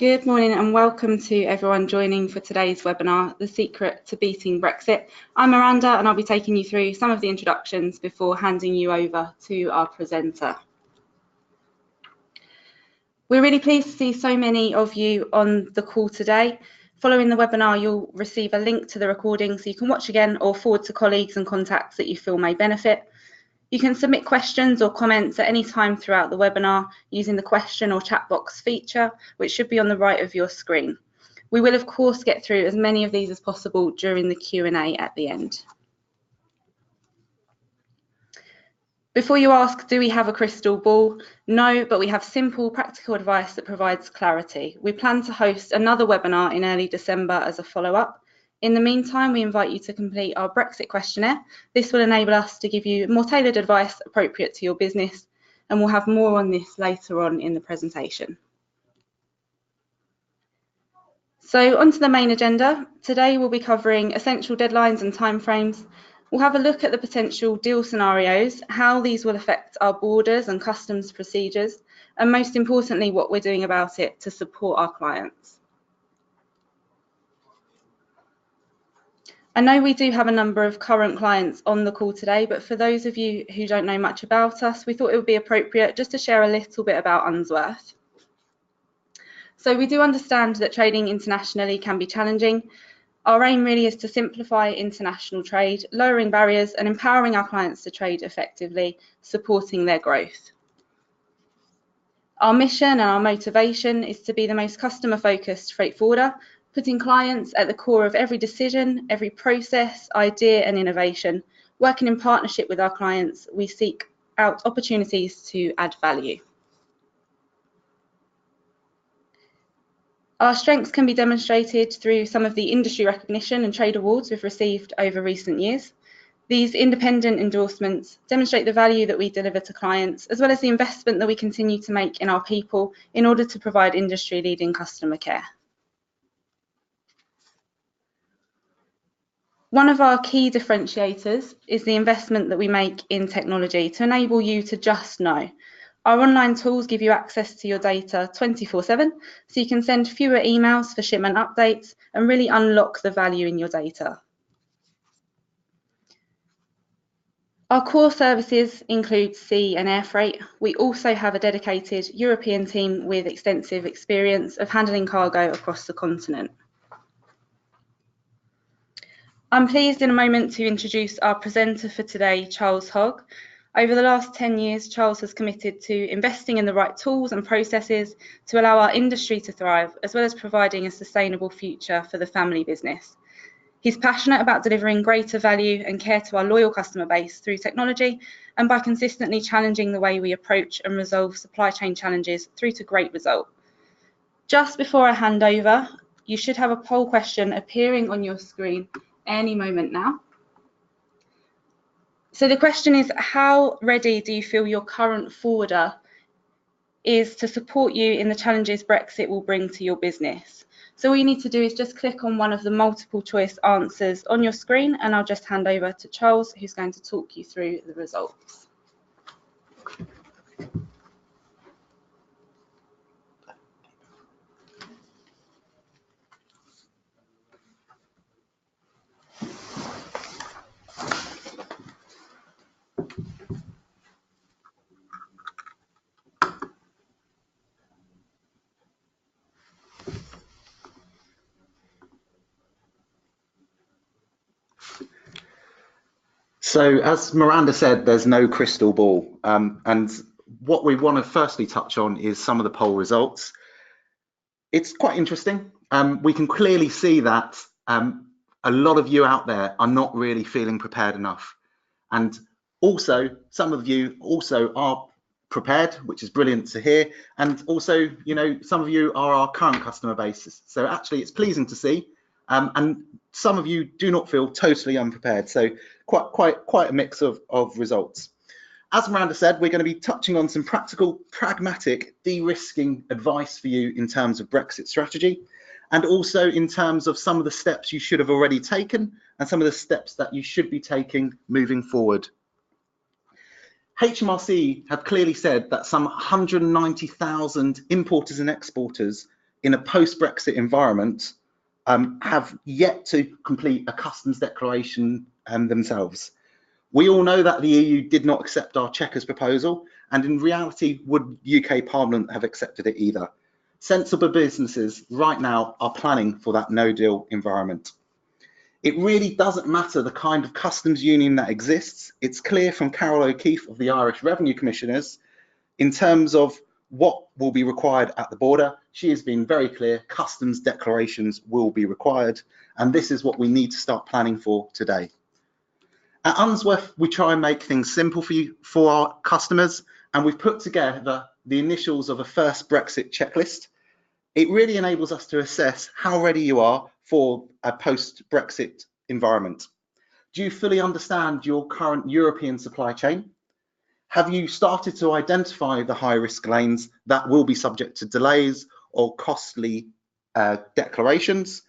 Good morning and welcome to everyone joining for today's webinar, The Secret to Beating Brexit. I'm Miranda and I'll be taking you through some of the introductions before handing you over to our presenter. We're really pleased to see so many of you on the call today. Following the webinar, you'll receive a link to the recording so you can watch again or forward to colleagues and contacts that you feel may benefit. You can submit questions or comments at any time throughout the webinar using the question or chat box feature, which should be on the right of your screen. We will, of course, get through as many of these as possible during the Q&A at the end. Before you ask, do we have a crystal ball? No, but we have simple, practical advice that provides clarity. We plan to host another webinar in early December as a follow-up. In the meantime, we invite you to complete our Brexit questionnaire. This will enable us to give you more tailored advice appropriate to your business, and we'll have more on this later on in the presentation. So onto the main agenda. Today we'll be covering essential deadlines and timeframes. We'll have a look at the potential deal scenarios, how these will affect our borders and customs procedures, and most importantly, what we're doing about it to support our clients. I know we do have a number of current clients on the call today, but for those of you who don't know much about us, we thought it would be appropriate just to share a little bit about Unsworth. So we do understand that trading internationally can be challenging. Our aim really is to simplify international trade, lowering barriers and empowering our clients to trade effectively, supporting their growth. Our mission and our motivation is to be the most customer-focused freight forwarder, putting clients at the core of every decision, every process, idea and innovation. Working in partnership with our clients, we seek out opportunities to add value. Our strengths can be demonstrated through some of the industry recognition and trade awards we've received over recent years. These independent endorsements demonstrate the value that we deliver to clients, as well as the investment that we continue to make in our people in order to provide industry-leading customer care. One of our key differentiators is the investment that we make in technology to enable you to just know. Our online tools give you access to your data 24/7, so you can send fewer emails for shipment updates and really unlock the value in your data. Our core services include sea and air freight. We also have a dedicated European team with extensive experience of handling cargo across the continent. I'm pleased in a moment to introduce our presenter for today, Charles Hogg. Over the last 10 years, Charles has committed to investing in the right tools and processes to allow our industry to thrive, as well as providing a sustainable future for the family business. He's passionate about delivering greater value and care to our loyal customer base through technology and by consistently challenging the way we approach and resolve supply chain challenges through to great result. Just before I hand over, you should have a poll question appearing on your screen any moment now. So the question is, how ready do you feel your current forwarder is to support you in the challenges Brexit will bring to your business? So all you need to do is just click on one of the multiple choice answers on your screen, and I'll just hand over to Charles, who's going to talk you through the results. So as Miranda said, there's no crystal ball. And what we want to firstly touch on is some of the poll results. It's quite interesting. We can clearly see that a lot of you out there are not really feeling prepared enough. And also, some of you also are prepared, which is brilliant to hear. And also, you know, some of you are our current customer base. So actually, it's pleasing to see. And some of you do not feel totally unprepared. So quite a mix of results. As Miranda said, we're going to be touching on some practical, pragmatic de-risking advice for you in terms of Brexit strategy, and also in terms of some of the steps you should have already taken and some of the steps that you should be taking moving forward. HMRC have clearly said that some 190,000 importers and exporters in a post-Brexit environment have yet to complete a customs declaration themselves. We all know that the EU did not accept our Chequers proposal, and in reality, would UK Parliament have accepted it either? Sensible businesses right now are planning for that no-deal environment. It really doesn't matter the kind of customs union that exists. It's clear from Carol O'Keefe of the Irish Revenue Commissioners in terms of what will be required at the border. She has been very clear, customs declarations will be required, and this is what we need to start planning for today. At Unsworth, we try and make things simple for our customers, and we've put together the initials of a first Brexit checklist. It really enables us to assess how ready you are for a post-Brexit environment. Do you fully understand your current European supply chain? Have you started to identify the high-risk lanes that will be subject to delays or costly declarations?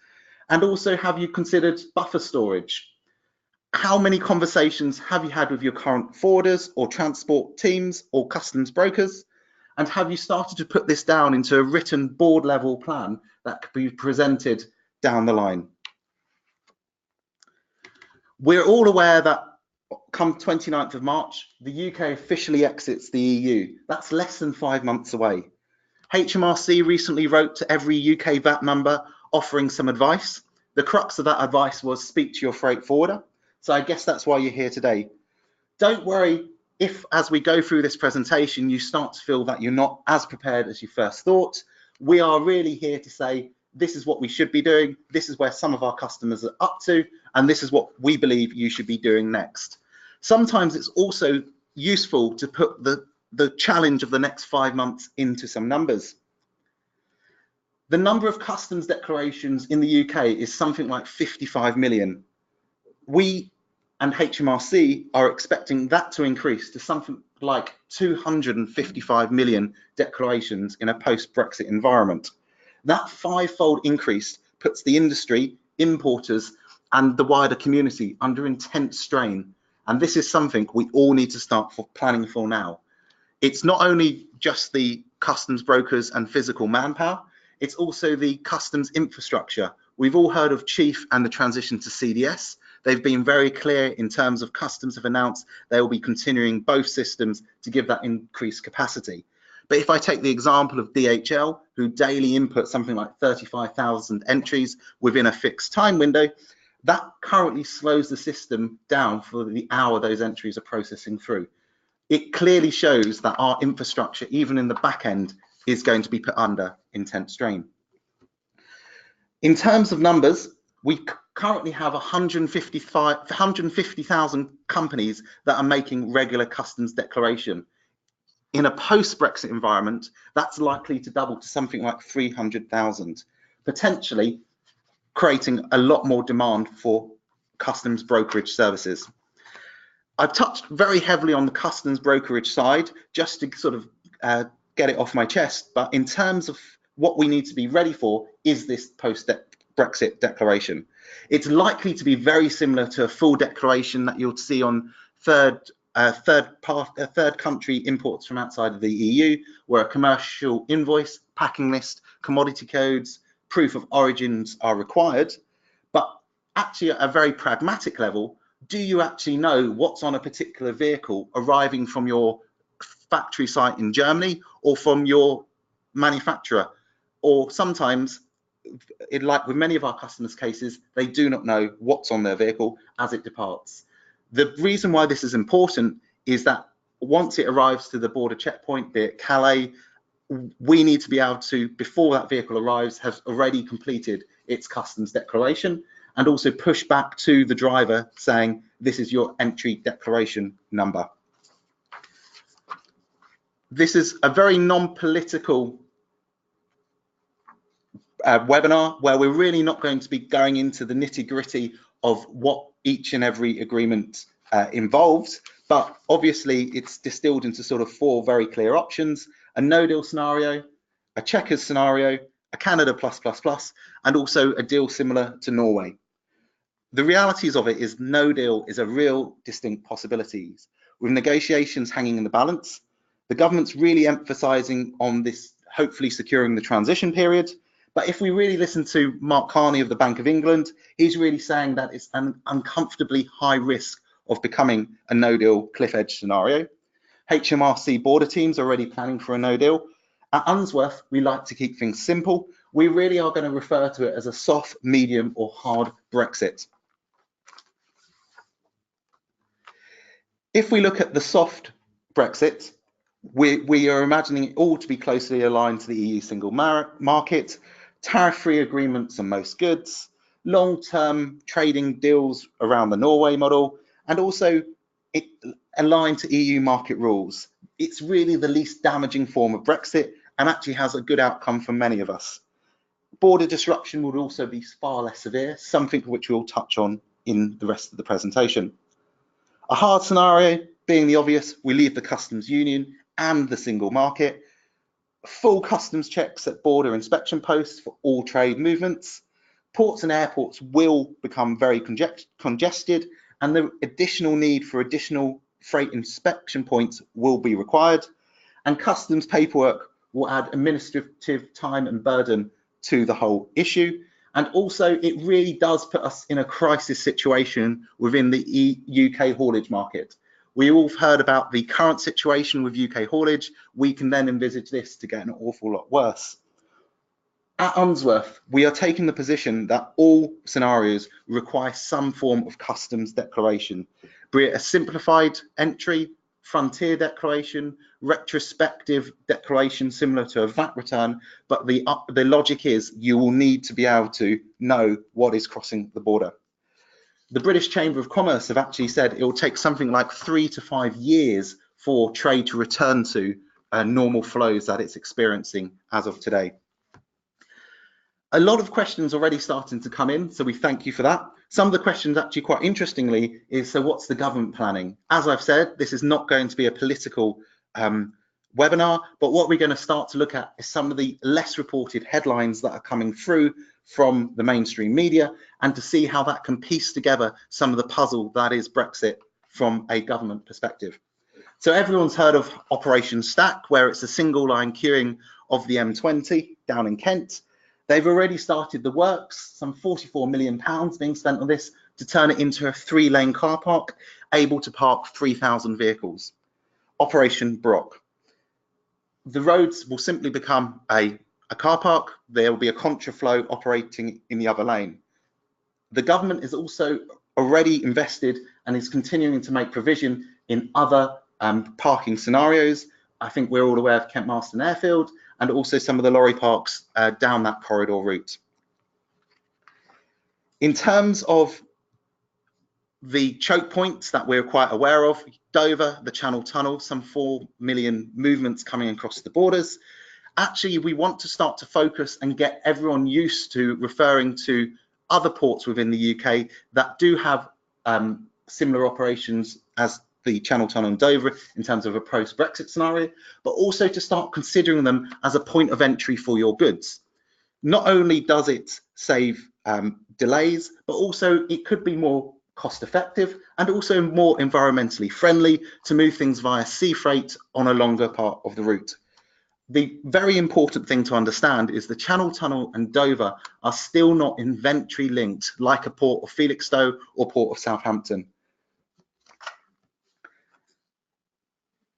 And also, have you considered buffer storage? How many conversations have you had with your current forwarders or transport teams or customs brokers? And have you started to put this down into a written board level plan that could be presented down the line? We're all aware that come 29th of March, the UK officially exits the EU. That's less than 5 months away. HMRC recently wrote to every UK VAT member offering some advice. The crux of that advice was speak to your freight forwarder. So I guess that's why you're here today. Don't worry if, as we go through this presentation, you start to feel that you're not as prepared as you first thought. We are really here to say, this is what we should be doing. This is where some of our customers are up to, and this is what we believe you should be doing next. Sometimes it's also useful to put the challenge of the next 5 months into some numbers. The number of customs declarations in the UK is something like 55 million. We and HMRC are expecting that to increase to something like 255 million declarations in a post-Brexit environment. That five-fold increase puts the industry, importers, and the wider community under intense strain. And this is something we all need to start planning for now. It's not only just the customs brokers and physical manpower, it's also the customs infrastructure. We've all heard of Chief and the transition to CDS. They've been very clear in terms of customs have announced they will be continuing both systems to give that increased capacity. But if I take the example of DHL, who daily input something like 35,000 entries within a fixed time window, that currently slows the system down for the hour those entries are processing through. It clearly shows that our infrastructure, even in the back end, is going to be put under intense strain. In terms of numbers, we currently have 150,000 companies that are making regular customs declaration. In a post-Brexit environment, that's likely to double to something like 300,000, potentially creating a lot more demand for customs brokerage services. I've touched very heavily on the customs brokerage side just to sort of get it off my chest, but in terms of what we need to be ready for is this post-Brexit declaration. It's likely to be very similar to a full declaration that you'll see on third country imports from outside of the EU, where a commercial invoice, packing list, commodity codes, proof of origins are required. But actually at a very pragmatic level, do you actually know what's on a particular vehicle arriving from your factory site in Germany or from your manufacturer? Or sometimes, like with many of our customers' cases, they do not know what's on their vehicle as it departs. The reason why this is important is that once it arrives to the border checkpoint, be it Calais, we need to be able to, before that vehicle arrives, have already completed its customs declaration and also push back to the driver saying, this is your entry declaration number. This is a very non-political webinar where we're really not going to be going into the nitty-gritty of what each and every agreement involves, but obviously it's distilled into sort of four very clear options: a no-deal scenario, a Chequers scenario, a Canada +++, and also a deal similar to Norway. The realities of it is no deal is a real distinct possibility, with negotiations hanging in the balance. The government's really emphasising on this, hopefully securing the transition period, But if we really listen to Mark Carney of the Bank of England, he's really saying that it's an uncomfortably high risk of becoming a no-deal cliff edge scenario. HMRC border teams are already planning for a no-deal. At Unsworth, we like to keep things simple. We really are going to refer to it as a soft, medium, or hard Brexit. If we look at the soft Brexit, we are imagining it all to be closely aligned to the EU single market, tariff-free agreements on most goods, long-term trading deals around the Norway model, and also it aligned to EU market rules. It's really the least damaging form of Brexit and actually has a good outcome for many of us. Border disruption would also be far less severe, something which we'll touch on in the rest of the presentation. A hard scenario being the obvious, we leave the customs union and the single market, full customs checks at border inspection posts for all trade movements. Ports and airports will become very congested, and the additional need for additional freight inspection points will be required, and customs paperwork will add administrative time and burden to the whole issue. And also, it really does put us in a crisis situation within the UK haulage market. We all have heard about the current situation with UK haulage. We can then envisage this to get an awful lot worse. At Unsworth, we are taking the position that all scenarios require some form of customs declaration, be it a simplified entry, frontier declaration, retrospective declaration similar to a VAT return, but the logic is you will need to be able to know what is crossing the border. The British Chamber of Commerce have actually said it will take something like 3 to 5 years for trade to return to normal flows that it's experiencing as of today. A lot of questions already starting to come in, so we thank you for that. Some of the questions actually quite interestingly is, so what's the government planning? As I've said, this is not going to be a political webinar, but what we're going to start to look at is some of the less reported headlines that are coming through from the mainstream media, and to see how that can piece together some of the puzzle that is Brexit from a government perspective. So everyone's heard of Operation Stack, where it's a single line queuing of the M20 down in Kent. They've already started the works, some £44 million being spent on this to turn it into a 3-lane car park, able to park 3,000 vehicles. Operation Brock. The roads will simply become a car park. There will be a contraflow operating in the other lane. The government is also already invested and is continuing to make provision in other parking scenarios. I think we're all aware of Kent Marston Airfield and also some of the lorry parks down that corridor route. In terms of the choke points that we're quite aware of, Dover, the Channel Tunnel, some 4 million movements coming across the borders. Actually, we want to start to focus and get everyone used to referring to other ports within the UK that do have similar operations as the Channel Tunnel and Dover in terms of a post-Brexit scenario, but also to start considering them as a point of entry for your goods. Not only does it save delays, but also it could be more cost effective and also more environmentally friendly to move things via sea freight on a longer part of the route. The very important thing to understand is the Channel Tunnel and Dover are still not inventory linked like a port of Felixstowe or port of Southampton.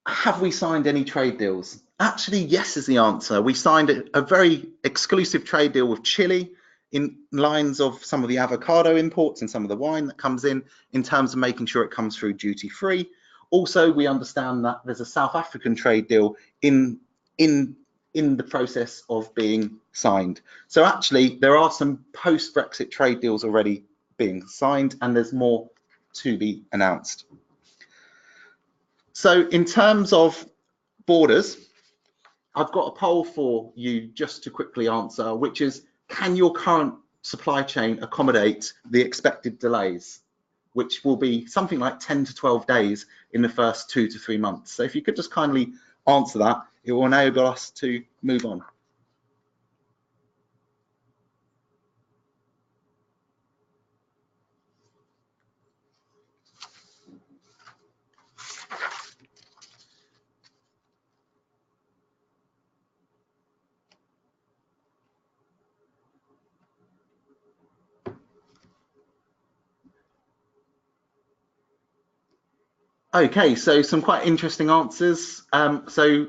Have we signed any trade deals? Actually, yes is the answer. We signed a very exclusive trade deal with Chile in lines of some of the avocado imports and some of the wine that comes in terms of making sure it comes through duty free. Also, we understand that there's a South African trade deal in the process of being signed. So actually, there are some post-Brexit trade deals already being signed, and there's more to be announced. So in terms of borders, I've got a poll for you just to quickly answer, which is, can your current supply chain accommodate the expected delays, which will be something like 10 to 12 days in the first 2 to 3 months? So if you could just kindly answer that, it will enable us to move on. Okay, so some quite interesting answers. So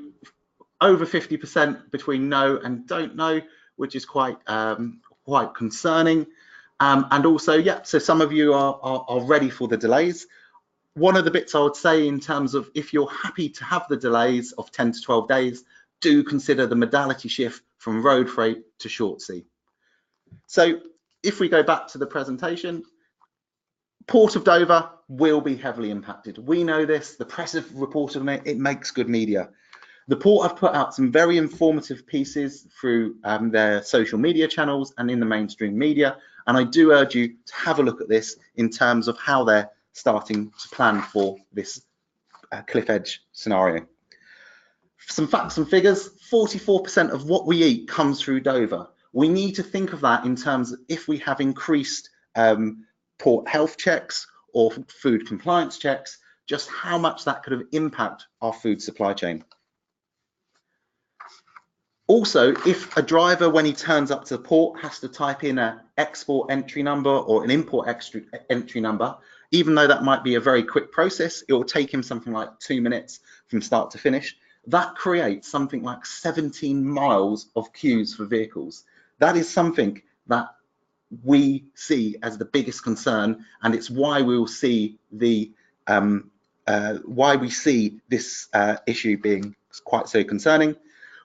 over 50% between no and don't know, which is quite concerning. And also, yeah, so some of you are ready for the delays. One of the bits I would say in terms of if you're happy to have the delays of 10 to 12 days, do consider the modality shift from road freight to short sea. So if we go back to the presentation, Port of Dover will be heavily impacted. We know this, the press have reported on it, it makes good media. The port have put out some very informative pieces through their social media channels and in the mainstream media, and I do urge you to have a look at this in terms of how they're starting to plan for this cliff edge scenario. Some facts and figures, 44% of what we eat comes through Dover. We need to think of that in terms of if we have increased port health checks or food compliance checks, just how much that could have impacted our food supply chain. Also, if a driver, when he turns up to the port, has to type in an export entry number or an import entry number, even though that might be a very quick process, it will take him something like 2 minutes from start to finish. That creates something like 17 miles of queues for vehicles. That is something that we see as the biggest concern, and it's why we will see the this issue being quite so concerning.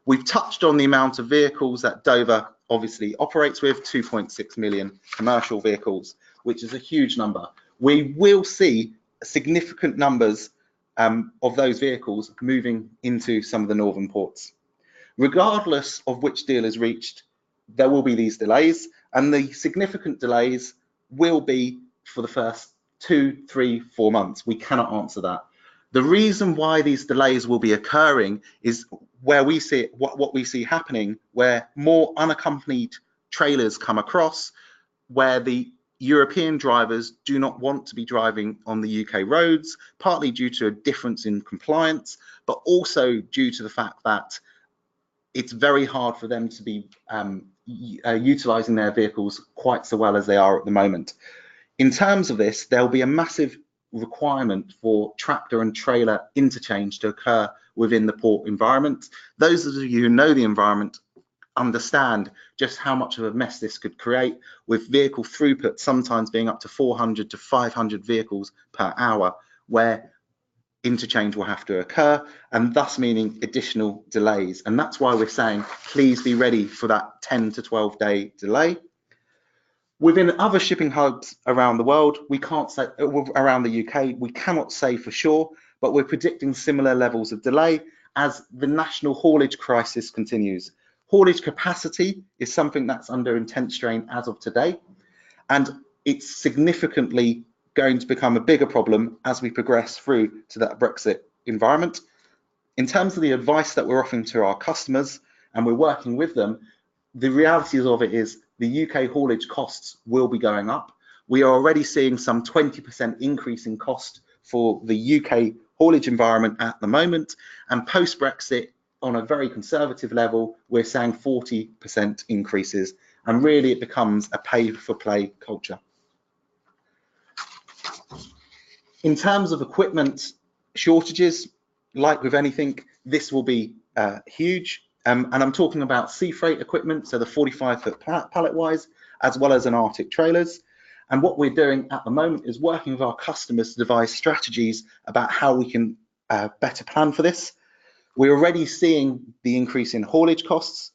We've touched on the amount of vehicles that Dover obviously operates with, 2.6 million commercial vehicles, which is a huge number. We will see significant numbers of those vehicles moving into some of the northern ports. Regardless of which deal is reached, there will be these delays, and the significant delays will be for the first 2, 3, 4 months. We cannot answer that. The reason why these delays will be occurring is where we see what we see happening, where more unaccompanied trailers come across, where the European drivers do not want to be driving on the UK roads, partly due to a difference in compliance, but also due to the fact that it's very hard for them to be utilising their vehicles quite so well as they are at the moment. In terms of this, there'll be a massive requirement for tractor and trailer interchange to occur within the port environment. Those of you who know the environment understand just how much of a mess this could create, with vehicle throughput sometimes being up to 400 to 500 vehicles per hour, where interchange will have to occur, and thus meaning additional delays. And that's why we're saying please be ready for that 10 to 12 day delay. Within other shipping hubs around the world, we can't say, around the UK, we cannot say for sure, but we're predicting similar levels of delay as the national haulage crisis continues. Haulage capacity is something that's under intense strain as of today, and it's significantly going to become a bigger problem as we progress through to that Brexit environment. In terms of the advice that we're offering to our customers, and we're working with them, the realities of it is the UK haulage costs will be going up. We are already seeing some 20% increase in cost for the UK haulage environment at the moment, and post-Brexit, on a very conservative level, we're saying 40% increases, and really it becomes a pay-for-play culture. In terms of equipment shortages, like with anything, this will be huge. And I'm talking about sea freight equipment, so the 45-foot pallet wise, as well as an Arctic trailers. And what we're doing at the moment is working with our customers to devise strategies about how we can better plan for this. We're already seeing the increase in haulage costs.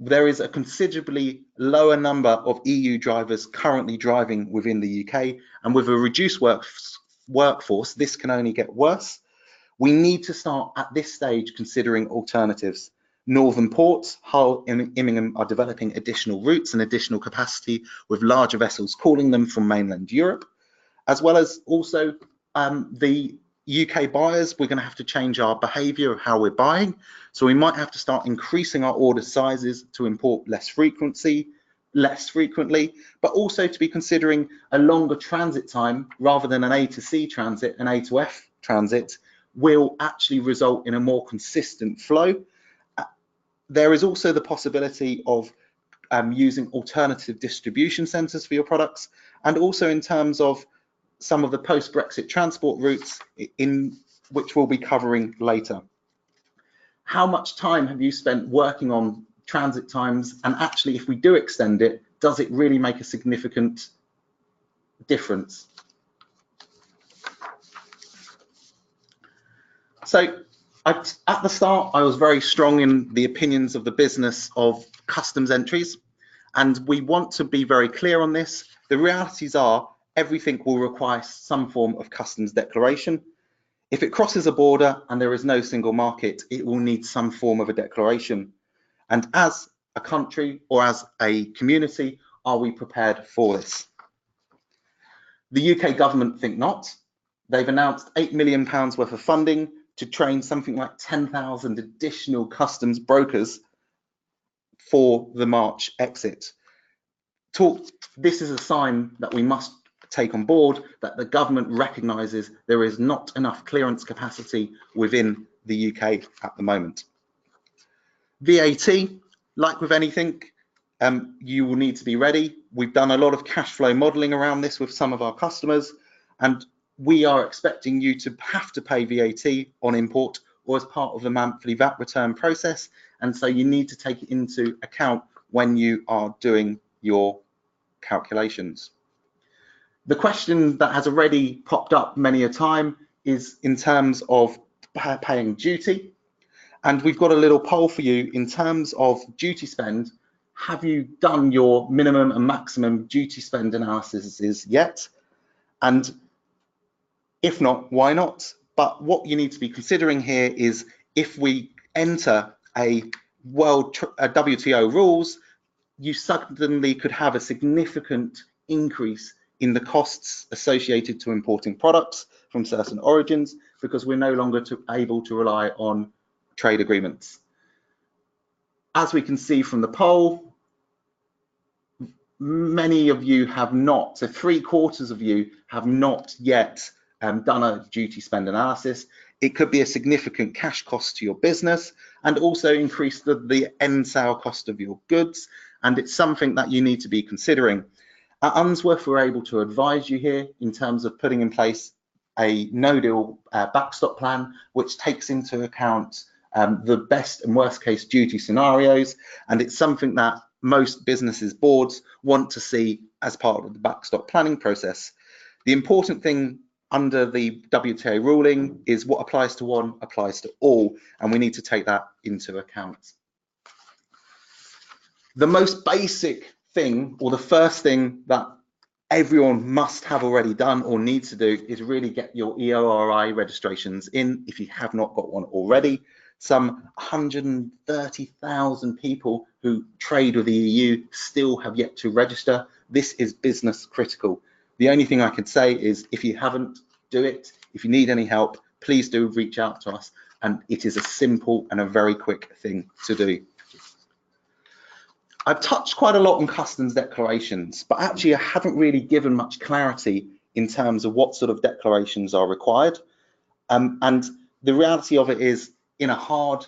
There is a considerably lower number of EU drivers currently driving within the UK, and with a reduced workforce, this can only get worse. We need to start at this stage considering alternatives. Northern ports, Hull, Immingham are developing additional routes and additional capacity with larger vessels calling them from mainland Europe, as well as also the UK buyers. We're going to have to change our behaviour of how we're buying. So we might have to start increasing our order sizes to import less frequently, but also to be considering a longer transit time rather than an A to C transit, an A to F transit will actually result in a more consistent flow. There is also the possibility of using alternative distribution centres for your products, and also in terms of some of the post-Brexit transport routes in which we'll be covering later. How much time have you spent working on transit times? And actually, if we do extend it, does it really make a significant difference? So at the start, I was very strong in the opinions of the business of customs entries, and we want to be very clear on this. The realities are everything will require some form of customs declaration. If it crosses a border and there is no single market, it will need some form of a declaration. And as a country or as a community, are we prepared for this? The UK government think not. They've announced £8 million worth of funding to train something like 10,000 additional customs brokers for the March exit. This is a sign that we must take on board, that the government recognises there is not enough clearance capacity within the UK at the moment. VAT, like with anything, you will need to be ready. We've done a lot of cash flow modelling around this with some of our customers, and we are expecting you to have to pay VAT on import or as part of the monthly VAT return process, and so you need to take it into account when you are doing your calculations. The question that has already popped up many a time is in terms of paying duty, and we've got a little poll for you in terms of duty spend. Have you done your minimum and maximum duty spend analysis yet? And if not, why not? But what you need to be considering here is if we enter a WTO rules, you suddenly could have a significant increase in the costs associated to importing products from certain origins, because we're no longer able to rely on trade agreements. As we can see from the poll, many of you have not, so 3/4 of you have not yet done a duty spend analysis. It could be a significant cash cost to your business and also increase the end sale cost of your goods, and it's something that you need to be considering. At Unsworth, we're able to advise you here in terms of putting in place a no-deal backstop plan, which takes into account the best and worst case duty scenarios, and it's something that most businesses boards want to see as part of the backstop planning process. The important thing under the WTO ruling is what applies to one applies to all, and we need to take that into account. The most basic thing, or the first thing that everyone must have already done or needs to do, is really get your EORI registrations in if you have not got one already. Some 130,000 people who trade with the EU still have yet to register. This is business critical. The only thing I can say is if you haven't, do it. If you need any help, please do reach out to us, and it is a simple and a very quick thing to do. I've touched quite a lot on customs declarations, but actually I haven't really given much clarity in terms of what sort of declarations are required. And the reality of it is, in a hard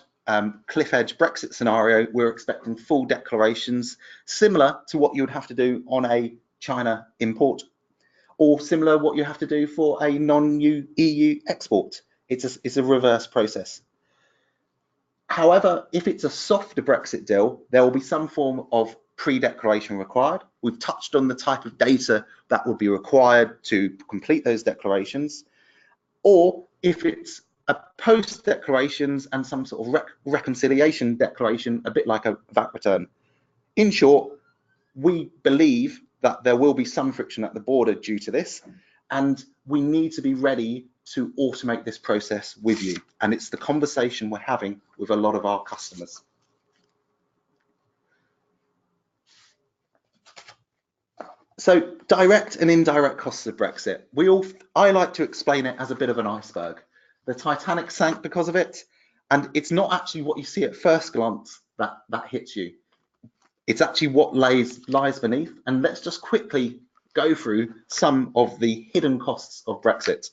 cliff edge Brexit scenario, we're expecting full declarations similar to what you would have to do on a China import, or similar what you have to do for a non-EU export. It's a reverse process. However, if it's a softer Brexit deal, there will be some form of pre-declaration required. We've touched on the type of data that would be required to complete those declarations. Or if it's a post-declarations and some sort of reconciliation declaration, a bit like a VAT return. In short, we believe that there will be some friction at the border due to this, and we need to be ready to automate this process with you. And it's the conversation we're having with a lot of our customers. So direct and indirect costs of Brexit. I like to explain it as a bit of an iceberg. The Titanic sank because of it, and it's not actually what you see at first glance that hits you. It's actually what lies beneath. And let's just quickly go through some of the hidden costs of Brexit.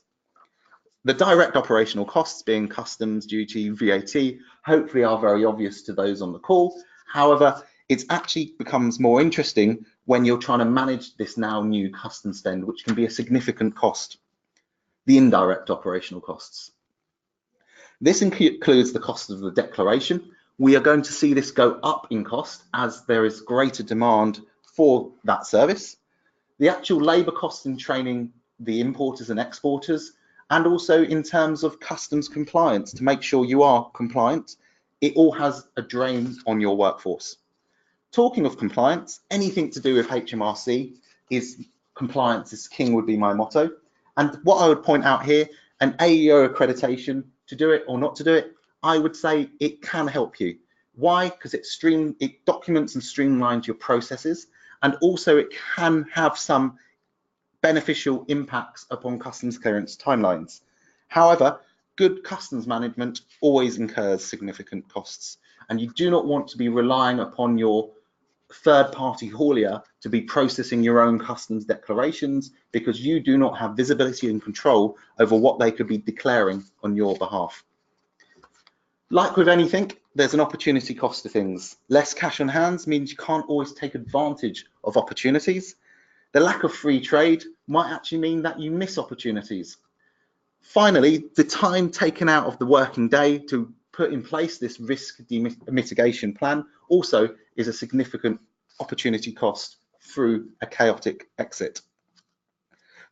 The direct operational costs, being customs, duty, VAT, hopefully are very obvious to those on the call. However, it actually becomes more interesting when you're trying to manage this now new customs spend, which can be a significant cost. The indirect operational costs. This includes the cost of the declaration. We are going to see this go up in cost as there is greater demand for that service. The actual labour costs in training the importers and exporters, and also in terms of customs compliance to make sure you are compliant, it all has a drain on your workforce. Talking of compliance, anything to do with HMRC is compliance is king would be my motto. And what I would point out here, an AEO accreditation, to do it or not to do it, I would say it can help you. Why? Because it documents and streamlines your processes, and also it can have some beneficial impacts upon customs clearance timelines. However, good customs management always incurs significant costs, and you do not want to be relying upon your third-party haulier to be processing your own customs declarations, because you do not have visibility and control over what they could be declaring on your behalf. Like with anything, there's an opportunity cost to things. Less cash on hands means you can't always take advantage of opportunities. The lack of free trade might actually mean that you miss opportunities. Finally, the time taken out of the working day to put in place this risk mitigation plan also is a significant opportunity cost through a chaotic exit.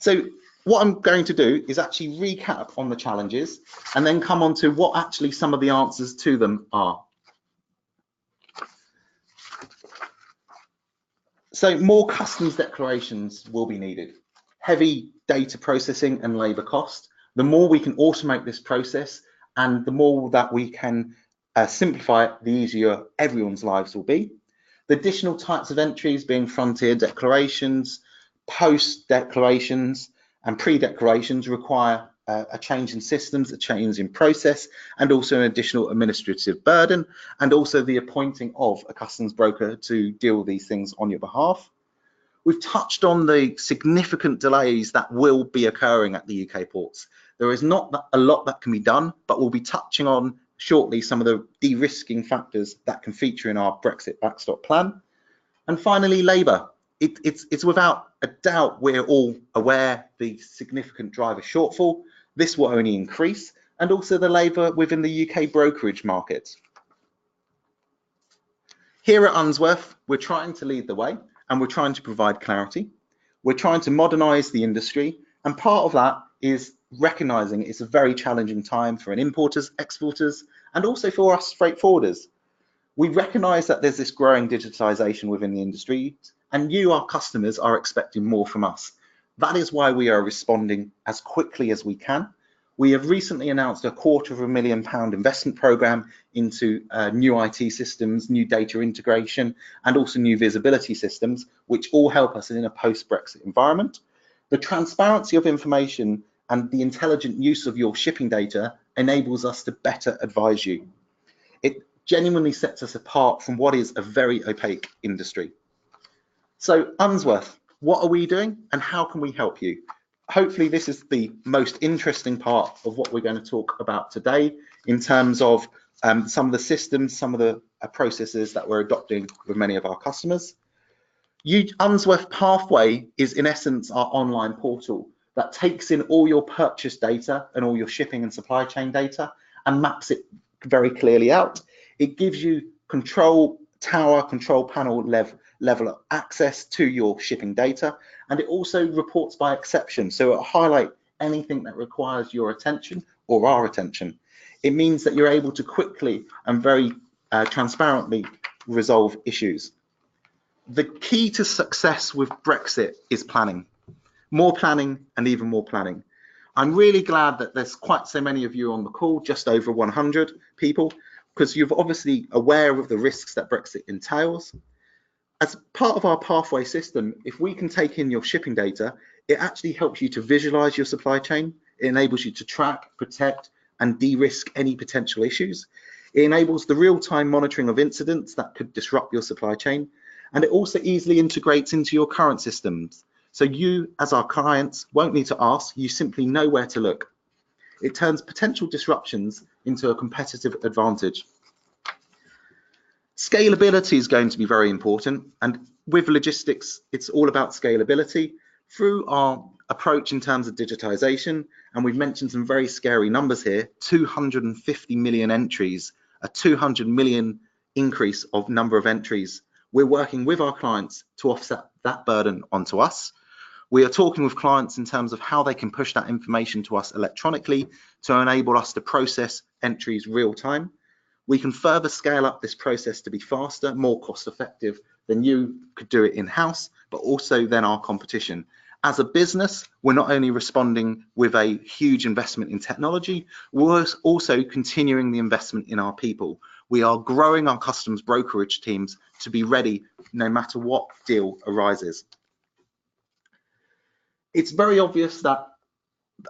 So what I'm going to do is actually recap on the challenges and then come on to what actually some of the answers to them are. So more customs declarations will be needed. Heavy data processing and labour cost. The more we can automate this process and the more that we can simplify it, the easier everyone's lives will be. The additional types of entries being frontier declarations, post declarations and pre-declarations require a change in systems, a change in process, and also an additional administrative burden, and also the appointing of a customs broker to deal with these things on your behalf. We've touched on the significant delays that will be occurring at the UK ports. There is not a lot that can be done, but we'll be touching on shortly some of the de-risking factors that can feature in our Brexit backstop plan. And finally, labour. It's without a doubt we're all aware the significant driver shortfall. This will only increase, and also the labour within the UK brokerage market. Here at Unsworth, we're trying to lead the way and we're trying to provide clarity. We're trying to modernise the industry, and part of that is recognising it's a very challenging time for importers, exporters, and also for us freight forwarders. We recognise that there's this growing digitisation within the industry, and you, our customers, are expecting more from us. That is why we are responding as quickly as we can. We have recently announced a £250,000 investment programme into new IT systems, new data integration, and also new visibility systems, which all help us in a post-Brexit environment. The transparency of information and the intelligent use of your shipping data enables us to better advise you. It genuinely sets us apart from what is a very opaque industry. So Unsworth, what are we doing and how can we help you? Hopefully this is the most interesting part of what we're going to talk about today in terms of some of the systems, some of the processes that we're adopting with many of our customers. Unsworth Pathway is in essence our online portal that takes in all your purchase data and all your shipping and supply chain data and maps it very clearly out. It gives you control tower, control panel level of access to your shipping data, and it also reports by exception, so it'll highlight anything that requires your attention or our attention. It means that you're able to quickly and very transparently resolve issues. The key to success with Brexit is planning. More planning and even more planning. I'm really glad that there's quite so many of you on the call, just over 100 people, because you're obviously aware of the risks that Brexit entails. As part of our pathway system, if we can take in your shipping data, it actually helps you to visualize your supply chain. It enables you to track, protect, and de-risk any potential issues. It enables the real-time monitoring of incidents that could disrupt your supply chain. And it also easily integrates into your current systems. So you, as our clients, won't need to ask, you simply know where to look. It turns potential disruptions into a competitive advantage. Scalability is going to be very important, and with logistics, it's all about scalability. Through our approach in terms of digitization, and we've mentioned some very scary numbers here, 250 million entries, a 200 million increase of number of entries. We're working with our clients to offset that burden onto us. We are talking with clients in terms of how they can push that information to us electronically to enable us to process entries real time. We can further scale up this process to be faster, more cost effective than you could do it in-house, but also than our competition. As a business, we're not only responding with a huge investment in technology, we're also continuing the investment in our people. We are growing our customs brokerage teams to be ready no matter what deal arises. It's very obvious that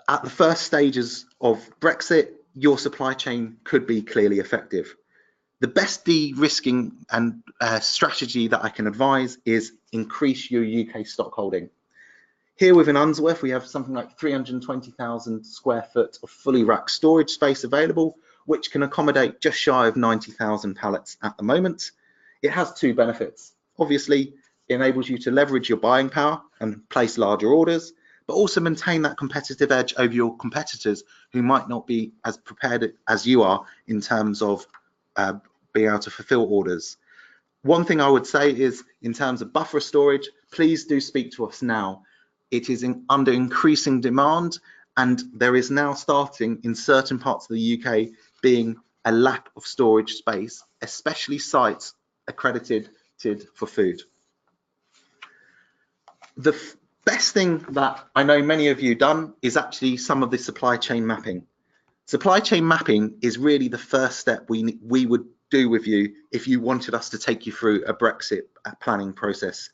at the first stages of Brexit, your supply chain could be clearly effective. The best de-risking and strategy that I can advise is increase your UK stock holding. Here within Unsworth, we have something like 320,000 square foot of fully racked storage space available, which can accommodate just shy of 90,000 pallets at the moment. It has two benefits. Obviously, it enables you to leverage your buying power and place larger orders, but also maintain that competitive edge over your competitors who might not be as prepared as you are in terms of being able to fulfill orders. One thing I would say is, in terms of buffer storage, please do speak to us now. It is under increasing demand, and there is now starting in certain parts of the UK being a lack of storage space, especially sites accredited for food. The best thing that I know many of you done is actually some of the supply chain mapping. Supply chain mapping is really the first step we would do with you if you wanted us to take you through a Brexit planning process.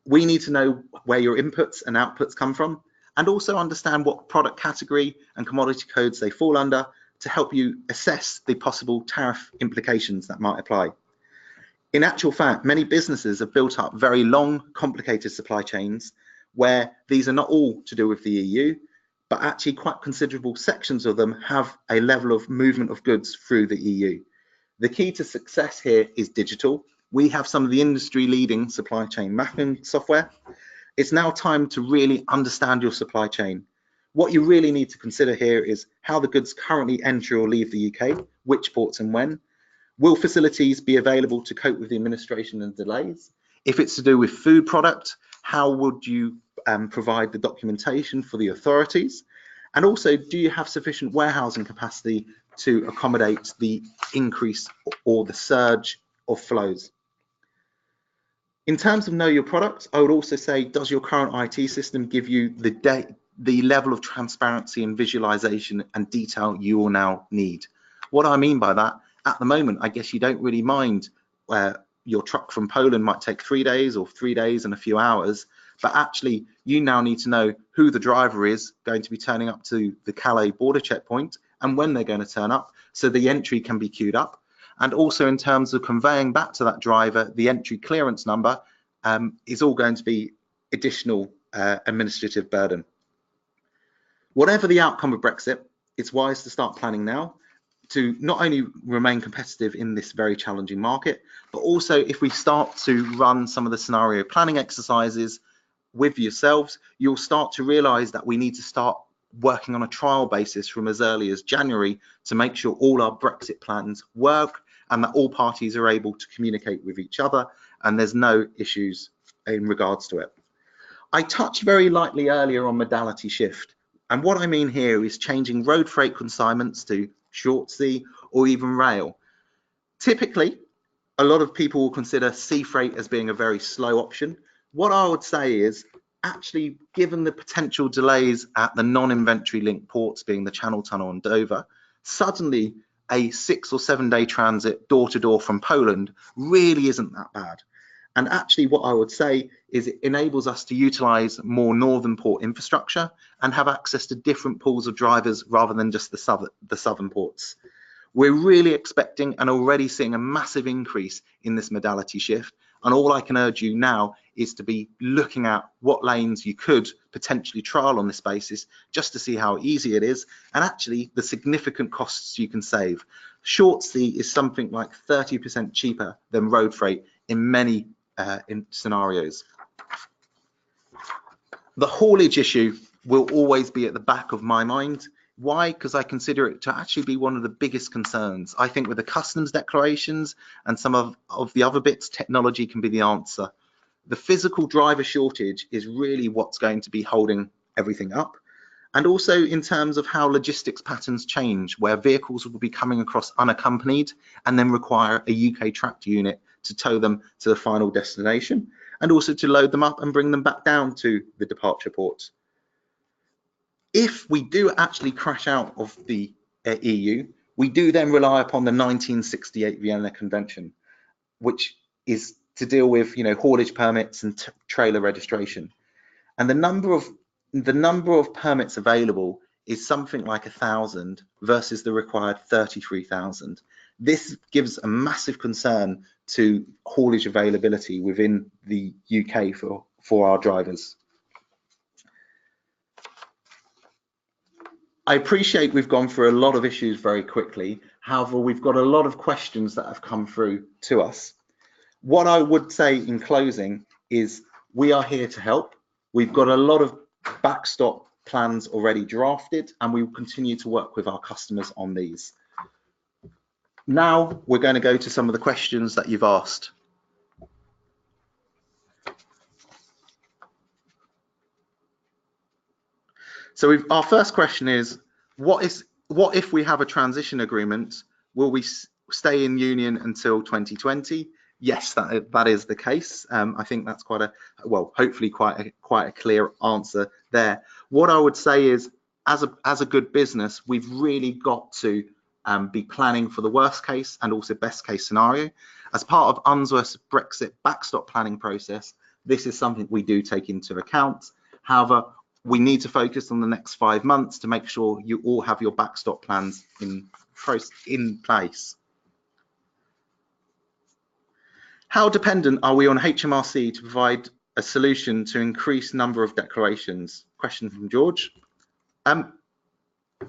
We need to know where your inputs and outputs come from, and also understand what product category and commodity codes they fall under to help you assess the possible tariff implications that might apply. In actual fact, many businesses have built up very long, complicated supply chains where these are not all to do with the EU, but actually quite considerable sections of them have a level of movement of goods through the EU. The key to success here is digital. We have some of the industry leading supply chain mapping software. It's now time to really understand your supply chain. What you really need to consider here is how the goods currently enter or leave the UK, which ports and when. Will facilities be available to cope with the administration and delays? If it's to do with food product, how would you provide the documentation for the authorities? And also, do you have sufficient warehousing capacity to accommodate the increase or the surge of flows? In terms of know your product, I would also say, does your current IT system give you the level of transparency and visualization and detail you will now need? What I mean by that, at the moment, I guess you don't really mind where your truck from Poland might take 3 days or 3 days and a few hours, but actually you now need to know who the driver is going to be turning up to the Calais border checkpoint and when they're going to turn up, so the entry can be queued up. And also in terms of conveying back to that driver, the entry clearance number is all going to be additional administrative burden. Whatever the outcome of Brexit, it's wise to start planning now to not only remain competitive in this very challenging market, but also if we start to run some of the scenario planning exercises with yourselves, you'll start to realize that we need to start working on a trial basis from as early as January to make sure all our Brexit plans work and that all parties are able to communicate with each other and there's no issues in regards to it. I touched very lightly earlier on modality shift, and what I mean here is changing road freight consignments to short sea or even rail. Typically, a lot of people will consider sea freight as being a very slow option. What I would say is, actually, given the potential delays at the non-inventory linked ports being the Channel Tunnel and Dover, suddenly a 6 or 7 day transit door to door from Poland really isn't that bad. And actually what I would say is it enables us to utilize more northern port infrastructure and have access to different pools of drivers rather than just the southern ports. We're really expecting and already seeing a massive increase in this modality shift. And all I can urge you now is to be looking at what lanes you could potentially trial on this basis, just to see how easy it is and actually the significant costs you can save. Short sea is something like 30% cheaper than road freight in many scenarios. The haulage issue will always be at the back of my mind. Why? Because I consider it to actually be one of the biggest concerns. I think with the customs declarations and some of the other bits, technology can be the answer. The physical driver shortage is really what's going to be holding everything up. And also in terms of how logistics patterns change, where vehicles will be coming across unaccompanied and then require a UK tracked unit to tow them to the final destination, and also to load them up and bring them back down to the departure port. If we do actually crash out of the EU, we do then rely upon the 1968 Vienna Convention, which is to deal with, haulage permits and trailer registration. And the number of permits available is something like 1,000 versus the required 33,000. This gives a massive concern to haulage availability within the UK for our drivers. I appreciate we've gone through a lot of issues very quickly. However, we've got a lot of questions that have come through to us. What I would say in closing is we are here to help. We've got a lot of backstop plans already drafted, and we will continue to work with our customers on these. Now we're going to go to some of the questions that you've asked. So our first question is, what if we have a transition agreement? Will we stay in union until 2020? Yes, that is the case. I think that's hopefully quite a clear answer there. What I would say is, as a good business, we've really got to be planning for the worst case and also best case scenario. As part of UNSWR's Brexit backstop planning process, this is something we do take into account. However, we need to focus on the next 5 months to make sure you all have your backstop plans in place. How dependent are we on HMRC to provide a solution to increase number of declarations? Question from George.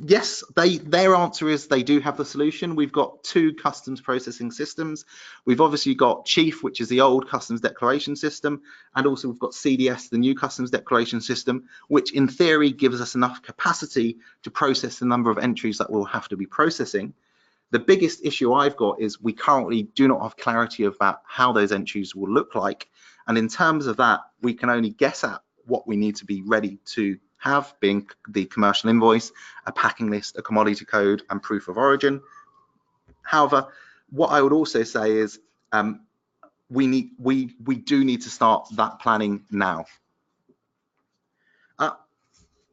Yes, their answer is they do have the solution. We've got 2 customs processing systems. We've obviously got Chief, which is the old customs declaration system, and also we've got CDS, the new customs declaration system, which in theory gives us enough capacity to process the number of entries that we'll have to be processing. The biggest issue I've got is we currently do not have clarity about how those entries will look like. And in terms of that, we can only guess at what we need to be ready to have, being the commercial invoice, a packing list, a commodity code, and proof of origin. However, what I would also say is we do need to start that planning now.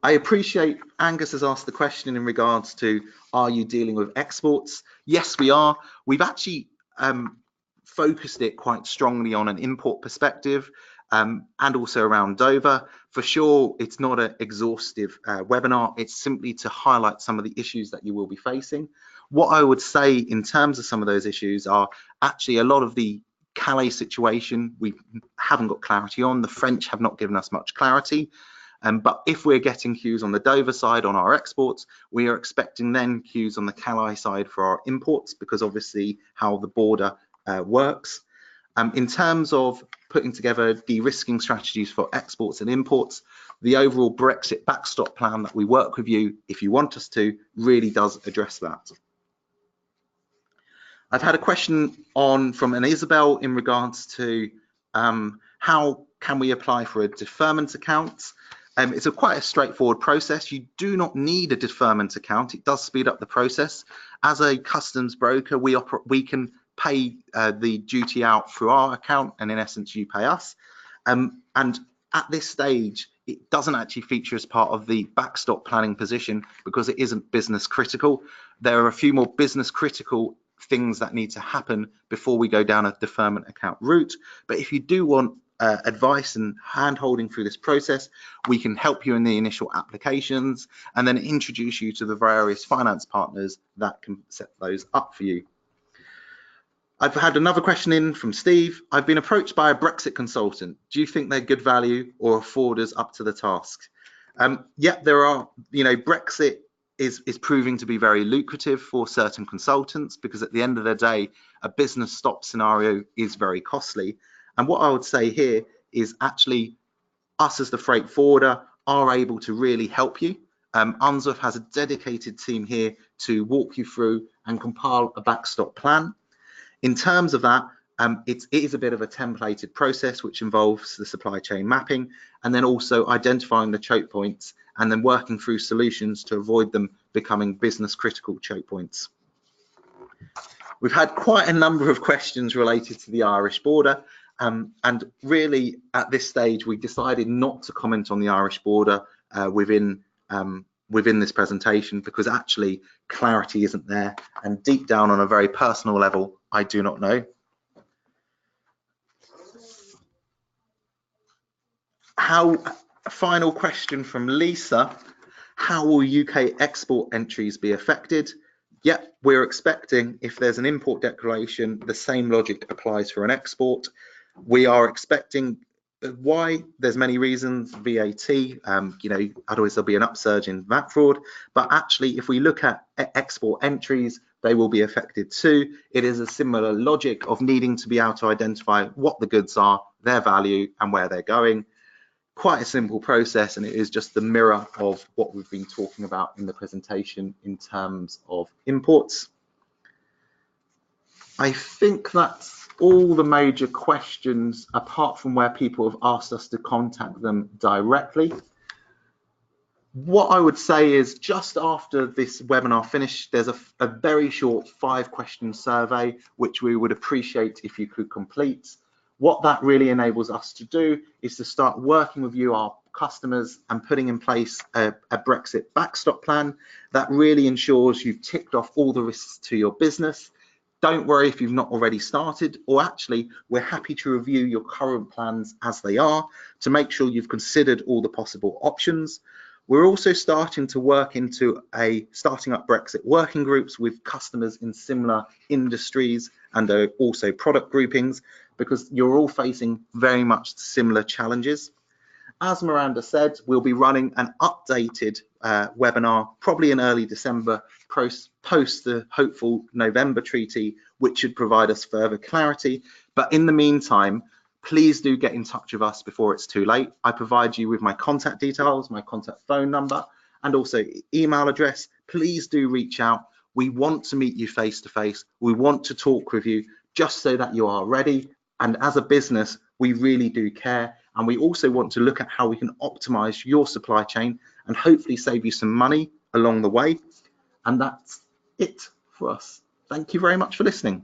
I appreciate Angus has asked the question in regards to, are you dealing with exports? Yes, we are. We've actually focused it quite strongly on an import perspective and also around Dover. For sure, it's not an exhaustive webinar. It's simply to highlight some of the issues that you will be facing. What I would say in terms of some of those issues are actually a lot of the Calais situation we haven't got clarity on. The French have not given us much clarity. But if we're getting queues on the Dover side on our exports, we are expecting then queues on the Calais side for our imports, because obviously how the border works. In terms of putting together de-risking strategies for exports and imports, the overall Brexit backstop plan that we work with you, if you want us to, really does address that. I've had a question from an Isabel in regards to how can we apply for a deferment account. It's quite a straightforward process. You do not need a deferment account. It does speed up the process. As a customs broker, we can pay the duty out through our account, and in essence, you pay us. And at this stage, it doesn't actually feature as part of the backstop planning position because it isn't business critical. There are a few more business critical things that need to happen before we go down a deferment account route. But if you do want advice and hand-holding through this process, we can help you in the initial applications and then introduce you to the various finance partners that can set those up for you. I've had another question in from Steve. I've been approached by a Brexit consultant. Do you think they're good value or afford us up to the task? Yeah, there are, Brexit is proving to be very lucrative for certain consultants, because at the end of the day, a business stop scenario is very costly. And what I would say here is actually us as the freight forwarder are able to really help you. Unsworth has a dedicated team here to walk you through and compile a backstop plan. In terms of that, it is a bit of a templated process which involves the supply chain mapping and then also identifying the choke points and then working through solutions to avoid them becoming business critical choke points. We've had quite a number of questions related to the Irish border, and really at this stage we decided not to comment on the Irish border within this presentation because actually clarity isn't there, and deep down on a very personal level I do not know. Final question from Lisa, how will UK export entries be affected? Yep, we're expecting if there's an import declaration, the same logic applies for an export. We are expecting why there's many reasons, VAT, otherwise there'll be an upsurge in VAT fraud. But actually, if we look at export entries, they will be affected too. It is a similar logic of needing to be able to identify what the goods are, their value, and where they're going. Quite a simple process, and it is just the mirror of what we've been talking about in the presentation in terms of imports. I think that's all the major questions, apart from where people have asked us to contact them directly. What I would say is just after this webinar finished, there's a very short 5-question survey, which we would appreciate if you could complete. What that really enables us to do is to start working with you, our customers, and putting in place a Brexit backstop plan that really ensures you've ticked off all the risks to your business. Don't worry if you've not already started, or actually we're happy to review your current plans as they are to make sure you've considered all the possible options. We're also starting to work into starting up Brexit working groups with customers in similar industries and also product groupings, because you're all facing very much similar challenges. As Miranda said, we'll be running an updated webinar, probably in early December, post the hopeful November treaty, which should provide us further clarity. But in the meantime, please do get in touch with us before it's too late. I provide you with my contact details, my contact phone number, and also email address. Please do reach out. We want to meet you face to face. We want to talk with you just so that you are ready. And as a business, we really do care. And we also want to look at how we can optimize your supply chain and hopefully save you some money along the way. And that's it for us. Thank you very much for listening.